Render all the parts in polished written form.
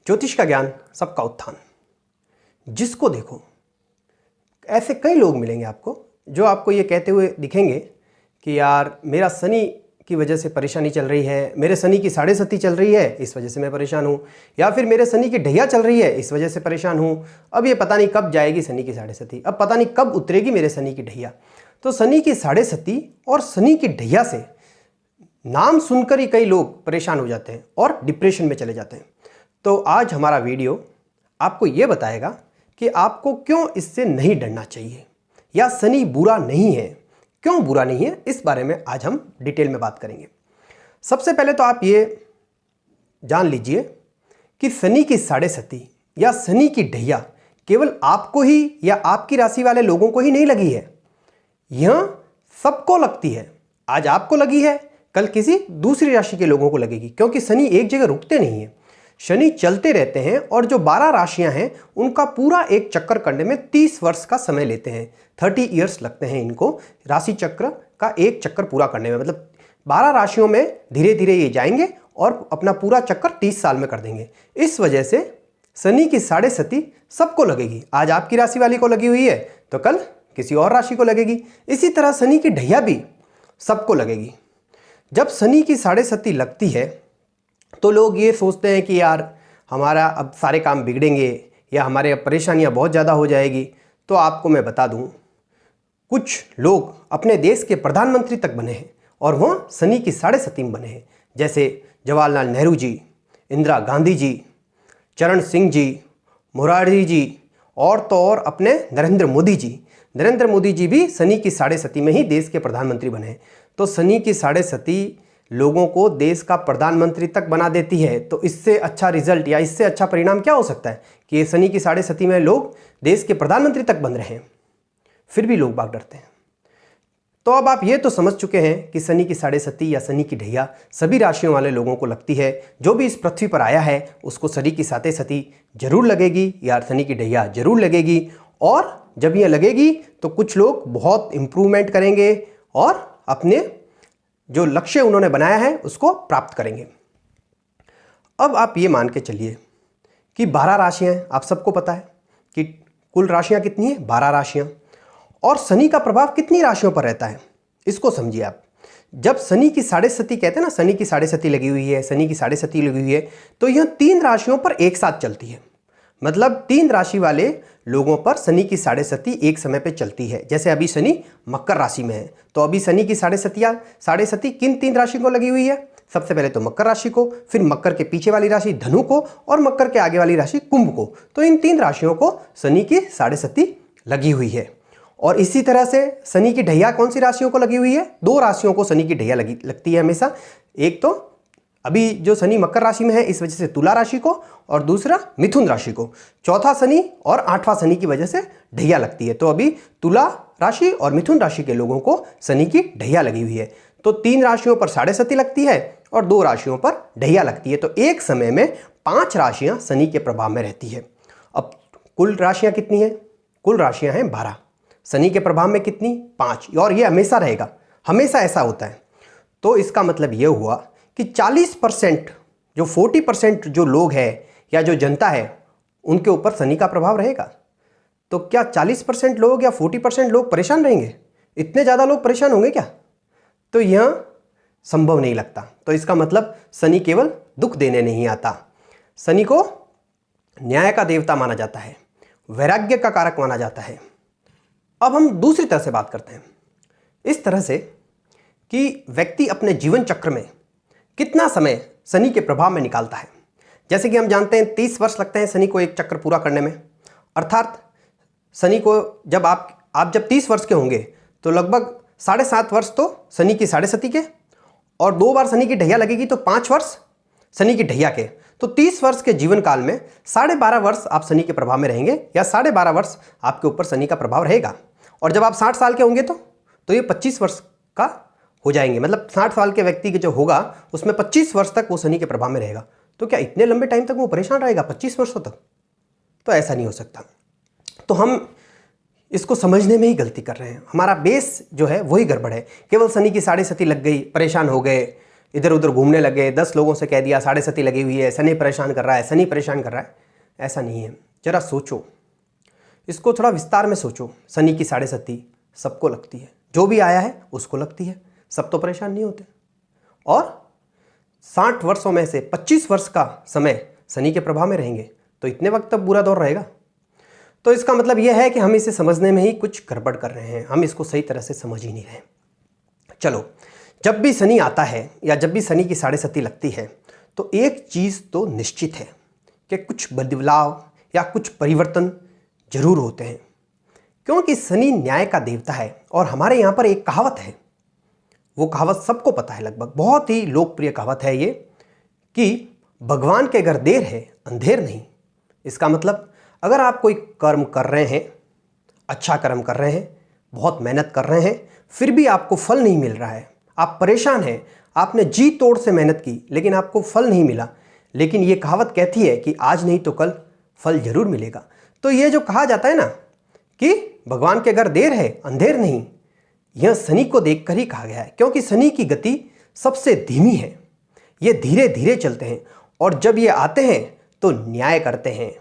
ज्योतिष का ज्ञान, सबका उत्थान। जिसको देखो ऐसे कई लोग मिलेंगे आपको जो आपको ये कहते हुए दिखेंगे कि यार मेरा शनि की वजह से परेशानी चल रही है, मेरे शनि की साढ़े सती चल रही है, इस वजह से मैं परेशान हूँ, या फिर मेरे शनि की ढैया चल रही है, इस वजह से परेशान हूँ। अब ये पता नहीं कब जाएगी शनि की साढ़े सती, अब पता नहीं कब उतरेगी मेरे शनि की ढैया। तो शनि की साढ़े सती और शनि की ढैया से नाम सुनकर ही कई लोग परेशान हो जाते हैं और डिप्रेशन में चले जाते हैं। तो आज हमारा वीडियो आपको ये बताएगा कि आपको क्यों इससे नहीं डरना चाहिए, या शनि बुरा नहीं है, क्यों बुरा नहीं है, इस बारे में आज हम डिटेल में बात करेंगे। सबसे पहले तो आप ये जान लीजिए कि शनि की साढ़े सती या शनि की ढैया केवल आपको ही या आपकी राशि वाले लोगों को ही नहीं लगी है, यह सबको लगती है। आज आपको लगी है, कल किसी दूसरी राशि के लोगों को लगेगी, क्योंकि शनि एक जगह रुकते नहीं है, शनि चलते रहते हैं। और जो 12 राशियां हैं उनका पूरा एक चक्कर करने में 30 वर्ष का समय लेते हैं, 30 ईयर्स लगते हैं इनको राशि चक्र का एक चक्कर पूरा करने में। मतलब 12 राशियों में धीरे धीरे ये जाएंगे और अपना पूरा चक्कर 30 साल में कर देंगे। इस वजह से शनि की साढ़े सती सबको लगेगी। आज आपकी राशि वाली को लगी हुई है तो कल किसी और राशि को लगेगी। इसी तरह शनि की ढैया भी सबको लगेगी। जब शनि की साढ़े सती लगती है तो लोग ये सोचते हैं कि यार हमारा अब सारे काम बिगड़ेंगे या हमारे अब परेशानियां बहुत ज़्यादा हो जाएगी। तो आपको मैं बता दूं, कुछ लोग अपने देश के प्रधानमंत्री तक बने हैं और वह शनि की साढ़े सती में बने हैं, जैसे जवाहरलाल नेहरू जी, इंदिरा गांधी जी, चरण सिंह जी, मुरारी जी, और तो और अपने नरेंद्र मोदी जी भी शनि की साढ़े सती में ही देश के प्रधानमंत्री बने हैं। तो शनि की साढ़े सती लोगों को देश का प्रधानमंत्री तक बना देती है। तो इससे अच्छा रिजल्ट या इससे अच्छा परिणाम क्या हो सकता है कि ये शनि की साढ़े सती में लोग देश के प्रधानमंत्री तक बन रहे हैं, फिर भी लोग भाग डरते हैं। तो अब आप ये तो समझ चुके हैं कि शनि की साढ़े सती या शनि की ढैया सभी राशियों वाले लोगों को लगती है। जो भी इस पृथ्वी पर आया है उसको शनि की साढ़े सती जरूर लगेगी या शनि की ढैया जरूर लगेगी। और जब यह लगेगी तो कुछ लोग बहुत इंप्रूवमेंट करेंगे और अपने जो लक्ष्य उन्होंने बनाया है उसको प्राप्त करेंगे। अब आप ये मान के चलिए कि 12 राशियां हैं। आप सबको पता है कि कुल राशियां कितनी है, 12 राशियां। और शनि का प्रभाव कितनी राशियों पर रहता है, इसको समझिए आप। जब शनि की साढ़े सती कहते हैं ना, शनि की साढ़े सती लगी हुई है, शनि की साढ़े सती लगी हुई है, तो यह 3 राशियों पर एक साथ चलती है। मतलब 3 राशि वाले लोगों पर शनि की साढ़े सती एक समय पे चलती है। जैसे अभी शनि मकर राशि में है, तो अभी शनि की साढ़े सती किन 3 राशि को लगी हुई है? सबसे पहले तो मकर राशि को, फिर मकर के पीछे वाली राशि धनु को, और मकर के आगे वाली राशि कुंभ को। तो इन 3 राशियों को शनि की साढ़े सती लगी हुई है। और इसी तरह से शनि की ढैया कौन सी राशियों को लगी हुई है? 2 राशियों को शनि की ढैया लगती है हमेशा। एक तो अभी जो शनि मकर राशि में है इस वजह से तुला राशि को, और दूसरा मिथुन राशि को। चौथा शनि और 8वां शनि की वजह से ढैया लगती है। तो अभी तुला राशि और मिथुन राशि के लोगों को शनि की ढैया लगी हुई है। तो 3 राशियों पर साढ़े सती लगती है और 2 राशियों पर ढैया लगती है। तो एक समय में 5 राशियां शनि के प्रभाव में रहती है। अब कुल राशियां कितनी हैं? कुल राशियां हैं 12। शनि के प्रभाव में कितनी? 5। और ये हमेशा रहेगा, हमेशा ऐसा होता है। तो इसका मतलब ये हुआ कि 40% जो 40% जो लोग हैं या जो जनता है उनके ऊपर शनि का प्रभाव रहेगा। तो क्या 40% लोग या 40% लोग परेशान रहेंगे? इतने ज़्यादा लोग परेशान होंगे क्या? तो यह संभव नहीं लगता। तो इसका मतलब शनि केवल दुख देने नहीं आता, शनि को न्याय का देवता माना जाता है, वैराग्य का कारक माना जाता है। अब हम दूसरी तरह से बात करते हैं, इस तरह से कि व्यक्ति अपने जीवन चक्र में कितना समय शनि के प्रभाव में निकालता है। जैसे कि हम जानते हैं 30 वर्ष लगते हैं शनि को एक चक्र पूरा करने में। अर्थात शनि को जब आप जब 30 वर्ष के होंगे तो लगभग 7.5 वर्ष तो शनि की साढ़े सती के, और 2 बार शनि की ढैया लगेगी तो 5 वर्ष शनि की ढैया के। तो 30 वर्ष के जीवन काल में 12.5 वर्ष आप शनि के प्रभाव में रहेंगे, या 12.5 वर्ष आपके ऊपर शनि का प्रभाव रहेगा। और जब आप 60 साल के होंगे तो ये 25 वर्ष का हो जाएंगे। मतलब 60 साल के व्यक्ति के जो होगा उसमें 25 वर्ष तक वो शनि के प्रभाव में रहेगा। तो क्या इतने लंबे टाइम तक वो परेशान रहेगा 25 वर्षों तक? तो ऐसा नहीं हो सकता। तो हम इसको समझने में ही गलती कर रहे हैं, हमारा बेस जो है वही गड़बड़ है। केवल शनि की साढ़े सती लग गई, परेशान हो गए, इधर उधर घूमने लगे, 10 लोगों से कह दिया साढ़े सती लगी हुई है, शनि परेशान कर रहा है, शनि परेशान कर रहा है। ऐसा नहीं है। जरा सोचो, इसको थोड़ा विस्तार में सोचो। शनि की साढ़े सती सबको लगती है, जो भी आया है उसको लगती है, सब तो परेशान नहीं होते। और 60 वर्षों में से 25 वर्ष का समय शनि के प्रभाव में रहेंगे, तो इतने वक्त तक बुरा दौर रहेगा। तो इसका मतलब यह है कि हम इसे समझने में ही कुछ गड़बड़ कर रहे हैं, हम इसको सही तरह से समझ ही नहीं रहे। चलो, जब भी शनि आता है या जब भी शनि की साढ़े सती लगती है, तो एक चीज़ तो निश्चित है कि कुछ बदलाव या कुछ परिवर्तन जरूर होते हैं, क्योंकि शनि न्याय का देवता है। और हमारे यहाँ पर एक कहावत है, वो कहावत सबको पता है, लगभग बहुत ही लोकप्रिय कहावत है ये, कि भगवान के घर देर है अंधेर नहीं। इसका मतलब अगर आप कोई कर्म कर रहे हैं, अच्छा कर्म कर रहे हैं, बहुत मेहनत कर रहे हैं, फिर भी आपको फल नहीं मिल रहा है, आप परेशान हैं, आपने जी तोड़ से मेहनत की लेकिन आपको फल नहीं मिला, लेकिन ये कहावत कहती है कि आज नहीं तो कल फल जरूर मिलेगा। तो ये जो कहा जाता है ना कि भगवान के घर देर है अंधेर नहीं, यह शनि को देखकर ही कहा गया है, क्योंकि शनि की गति सबसे धीमी है, ये धीरे धीरे चलते हैं। और जब ये आते हैं तो न्याय करते हैं,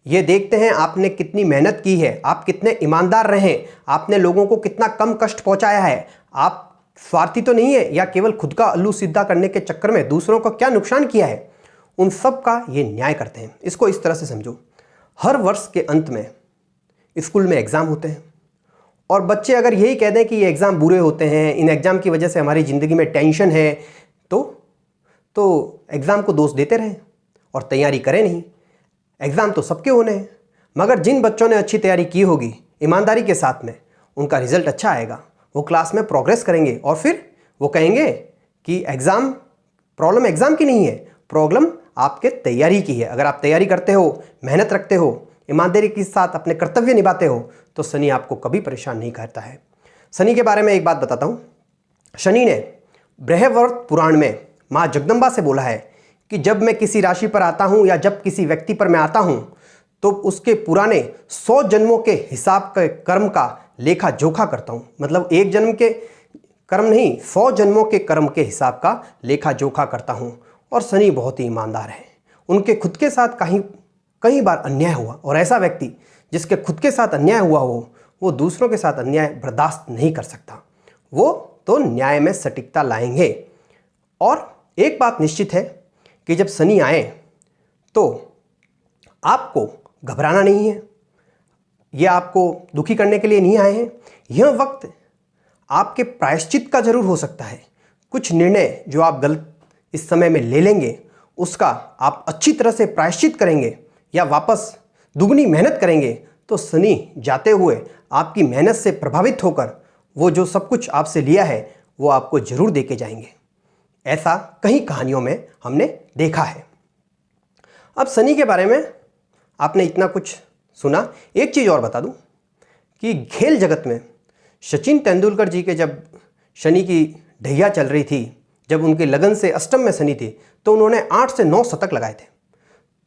ये देखते हैं आपने कितनी मेहनत की है, आप कितने ईमानदार रहे, आपने लोगों को कितना कम कष्ट पहुंचाया है, आप स्वार्थी तो नहीं है या केवल खुद का उल्लू सीधा करने के चक्कर में दूसरों को क्या नुकसान किया है, उन सब का ये न्याय करते हैं। इसको इस तरह से समझो, हर वर्ष के अंत में स्कूल में एग्ज़ाम होते हैं, और बच्चे अगर यही कह दें कि ये एग्ज़ाम बुरे होते हैं, इन एग्ज़ाम की वजह से हमारी ज़िंदगी में टेंशन है, तो एग्ज़ाम को दोष देते रहें और तैयारी करें नहीं। एग्ज़ाम तो सबके होने हैं, मगर जिन बच्चों ने अच्छी तैयारी की होगी ईमानदारी के साथ में, उनका रिजल्ट अच्छा आएगा, वो क्लास में प्रोग्रेस करेंगे और फिर वो कहेंगे कि एग्ज़ाम प्रॉब्लम एग्ज़ाम की नहीं है, प्रॉब्लम आपके तैयारी की है। अगर आप तैयारी करते हो, मेहनत रखते हो, ईमानदारी के साथ अपने कर्तव्य निभाते हो, तो शनि आपको कभी परेशान नहीं करता है। शनि के बारे में एक बात बताता हूँ। शनि ने बृहस्पति पुराण में माँ जगदम्बा से बोला है कि जब मैं किसी राशि पर आता हूँ या जब किसी व्यक्ति पर मैं आता हूँ, तो उसके पुराने 100 जन्मों के हिसाब के कर्म का लेखा जोखा करता हूँ। मतलब एक जन्म के कर्म नहीं, 100 जन्मों के कर्म के हिसाब का लेखा जोखा करता हूँ। और शनि बहुत ही ईमानदार है, उनके खुद के साथ कई बार अन्याय हुआ, और ऐसा व्यक्ति जिसके खुद के साथ अन्याय हुआ हो, वो दूसरों के साथ अन्याय बर्दाश्त नहीं कर सकता, वो तो न्याय में सटीकता लाएंगे। और एक बात निश्चित है कि जब शनि आए तो आपको घबराना नहीं है, ये आपको दुखी करने के लिए नहीं आए हैं। यह वक्त आपके प्रायश्चित का जरूर हो सकता है। कुछ निर्णय जो आप गलत इस समय में ले लेंगे, उसका आप अच्छी तरह से प्रायश्चित करेंगे या वापस दुगनी मेहनत करेंगे, तो शनि जाते हुए आपकी मेहनत से प्रभावित होकर वो जो सब कुछ आपसे लिया है वो आपको जरूर दे के जाएंगे। ऐसा कई कहानियों में हमने देखा है। अब शनि के बारे में आपने इतना कुछ सुना, एक चीज़ और बता दूं कि खेल जगत में सचिन तेंदुलकर जी के जब शनि की ढैया चल रही थी, जब उनके लगन से अष्टम में शनि थी, तो उन्होंने 8 से 9 शतक लगाए थे।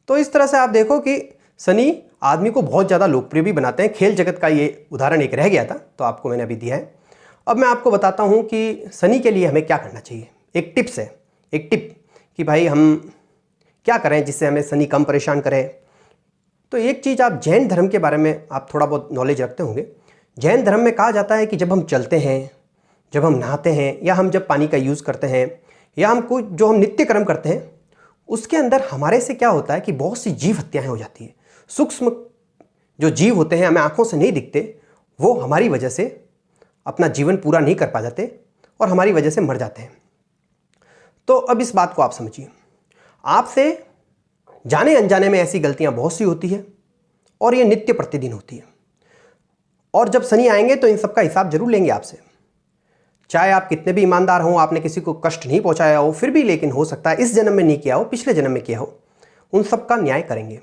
तो इस तरह से आप देखो कि शनि आदमी को बहुत ज़्यादा लोकप्रिय भी बनाते हैं। खेल जगत का ये उदाहरण एक रह गया था, तो आपको मैंने अभी दिया है। अब मैं आपको बताता हूँ कि शनि के लिए हमें क्या करना चाहिए। एक टिप्स है, एक टिप कि भाई हम क्या करें जिससे हमें शनि कम परेशान करे। तो एक चीज़, आप जैन धर्म के बारे में आप थोड़ा बहुत नॉलेज रखते होंगे। जैन धर्म में कहा जाता है कि जब हम चलते हैं, जब हम नहाते हैं, या हम जब पानी का यूज़ करते हैं, या जो हम नित्य कर्म करते हैं, उसके अंदर हमारे से क्या होता है कि बहुत सी जीव हत्याएँ हो जाती हैं। सूक्ष्म जो जीव होते हैं, हमें आंखों से नहीं दिखते, वो हमारी वजह से अपना जीवन पूरा नहीं कर पा जाते और हमारी वजह से मर जाते हैं। तो अब इस बात को आप समझिए, आपसे जाने अनजाने में ऐसी गलतियां बहुत सी होती है और ये नित्य प्रतिदिन होती है। और जब शनि आएंगे तो इन सब का हिसाब जरूर लेंगे आपसे। चाहे आप कितने भी ईमानदार हों, आपने किसी को कष्ट नहीं पहुंचाया हो, फिर भी लेकिन हो सकता है इस जन्म में नहीं किया हो, पिछले जन्म में किया हो, उन सब का न्याय करेंगे।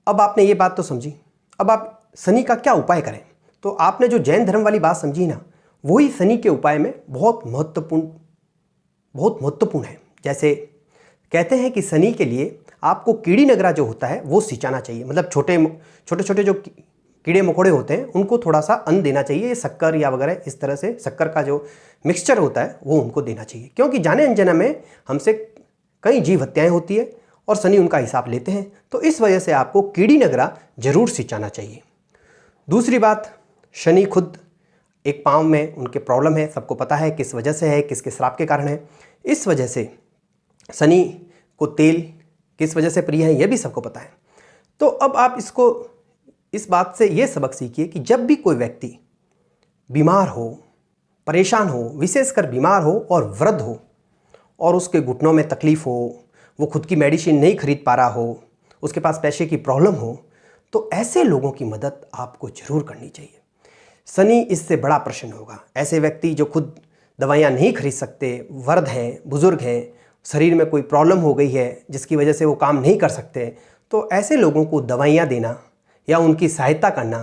अब आपने ये बात तो समझी, अब आप शनि का क्या उपाय करें। तो आपने जो जैन धर्म वाली बात समझी ना, वही शनि के उपाय में बहुत महत्वपूर्ण है। जैसे कहते हैं कि शनि के लिए आपको कीड़ी नगरा जो होता है वो सिंचाना चाहिए। मतलब छोटे छोटे जो कीड़े मकोड़े होते हैं उनको थोड़ा सा अन्न देना चाहिए, शक्कर या वगैरह इस तरह से शक्कर का जो मिक्सचर होता है वो उनको देना चाहिए, क्योंकि जाने अनजाने में हमसे कई जीव हत्याएँ होती है और शनि उनका हिसाब लेते हैं। तो इस वजह से आपको कीड़ी नगरा जरूर सिंचाना चाहिए। दूसरी बात, शनि खुद एक पाँव में उनके प्रॉब्लम है, सबको पता है किस वजह से है, किसके श्राप के कारण है। इस वजह से शनि को तेल किस वजह से प्रिय है यह भी सबको पता है। तो अब आप इस बात से ये सबक सीखिए कि जब भी कोई व्यक्ति बीमार हो, परेशान हो, विशेषकर बीमार हो और वृद्ध हो और उसके घुटनों में तकलीफ़ हो, वो खुद की मेडिसिन नहीं खरीद पा रहा हो, उसके पास पैसे की प्रॉब्लम हो, तो ऐसे लोगों की मदद आपको ज़रूर करनी चाहिए। शनि इससे बड़ा प्रसन्न होगा। ऐसे व्यक्ति जो खुद दवाइयाँ नहीं खरीद सकते, वृद्ध हैं, बुज़ुर्ग हैं, शरीर में कोई प्रॉब्लम हो गई है जिसकी वजह से वो काम नहीं कर सकते, तो ऐसे लोगों को दवाइयाँ देना या उनकी सहायता करना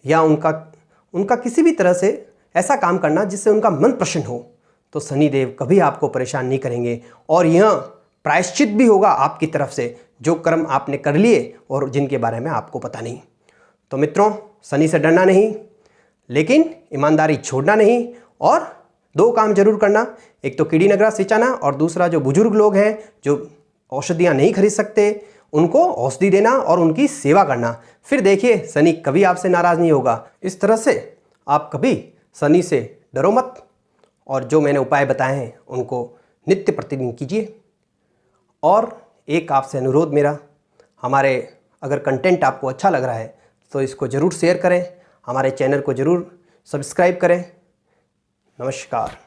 या उनका किसी भी तरह से ऐसा काम करना जिससे उनका मन प्रसन्न हो, तो शनिदेव कभी आपको परेशान नहीं करेंगे और यह प्रायश्चित भी होगा आपकी तरफ से जो कर्म आपने कर लिए और जिनके बारे में आपको पता नहीं। तो मित्रों, शनि से डरना नहीं, लेकिन ईमानदारी छोड़ना नहीं और 2 काम जरूर करना, एक तो कीड़ी नगरा सिंचाना और दूसरा जो बुजुर्ग लोग हैं जो औषधियाँ नहीं खरीद सकते उनको औषधि देना और उनकी सेवा करना। फिर देखिए शनि कभी आपसे नाराज़ नहीं होगा। इस तरह से आप कभी शनि से डरो मत और जो मैंने उपाय बताए हैं उनको नित्य प्रतिदिन कीजिए। और एक आपसे अनुरोध मेरा, हमारे अगर कंटेंट आपको अच्छा लग रहा है तो इसको ज़रूर शेयर करें, हमारे चैनल को ज़रूर सब्सक्राइब करें। नमस्कार।